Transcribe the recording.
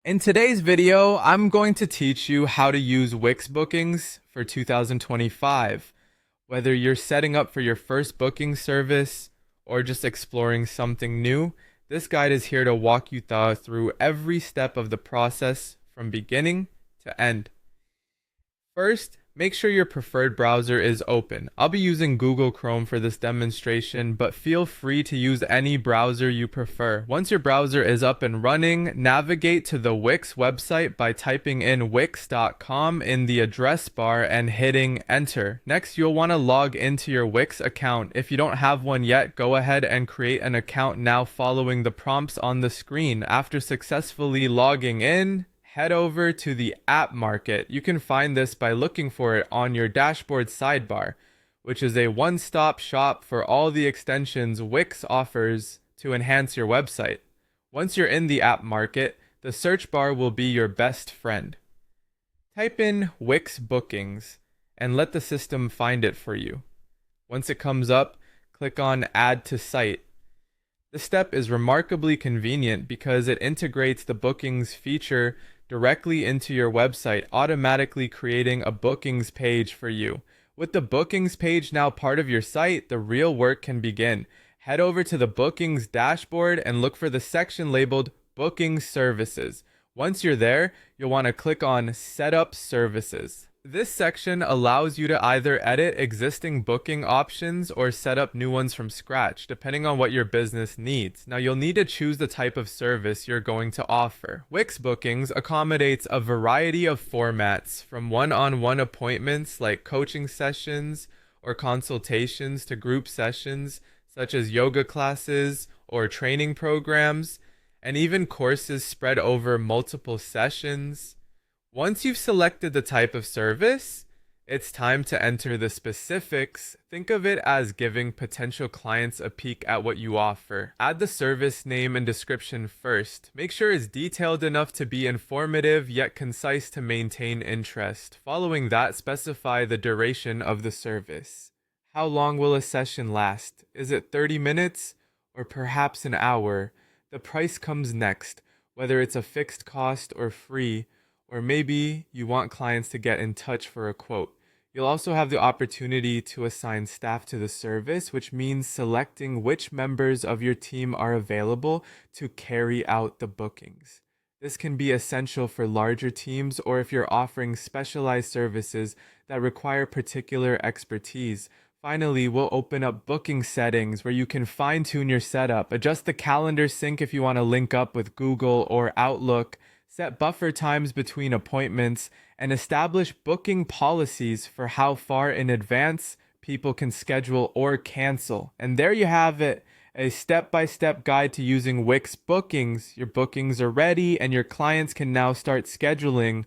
In today's video, I'm going to teach you how to use Wix Bookings for 2025. Whether you're setting up for your first booking service or just exploring something new, this guide is here to walk you through every step of the process from beginning to end. First, make sure your preferred browser is open. I'll be using Google Chrome for this demonstration, but feel free to use any browser you prefer. Once your browser is up and running, navigate to the Wix website by typing in wix.com in the address bar and hitting enter. Next, you'll want to log into your Wix account. If you don't have one yet, go ahead and create an account now following the prompts on the screen. After successfully logging in, head over to the app market. You can find this by looking for it on your dashboard sidebar, which is a one-stop shop for all the extensions Wix offers to enhance your website. Once you're in the app market, the search bar will be your best friend. Type in Wix Bookings and let the system find it for you. Once it comes up, click on Add to Site. This step is remarkably convenient because it integrates the bookings feature directly into your website, automatically creating a bookings page for you. With the bookings page now part of your site, the real work can begin. Head over to the bookings dashboard and look for the section labeled Booking Services. Once you're there, you'll want to click on Set Up Services. This section allows you to either edit existing booking options or set up new ones from scratch, depending on what your business needs. Now, you'll need to choose the type of service you're going to offer. Wix Bookings accommodates a variety of formats, from one-on-one appointments like coaching sessions or consultations to group sessions such as yoga classes or training programs, and even courses spread over multiple sessions. Once you've selected the type of service, it's time to enter the specifics. Think of it as giving potential clients a peek at what you offer. Add the service name and description first. Make sure it's detailed enough to be informative yet concise to maintain interest. Following that, specify the duration of the service. How long will a session last? Is it 30 minutes or perhaps an hour? The price comes next, whether it's a fixed cost or free. Or maybe you want clients to get in touch for a quote. You'll also have the opportunity to assign staff to the service, which means selecting which members of your team are available to carry out the bookings. This can be essential for larger teams or if you're offering specialized services that require particular expertise. Finally, we'll open up booking settings where you can fine-tune your setup, adjust the calendar sync if you want to link up with Google or Outlook, set buffer times between appointments, and establish booking policies for how far in advance people can schedule or cancel. And there you have it, a step-by-step guide to using Wix Bookings. Your bookings are ready and your clients can now start scheduling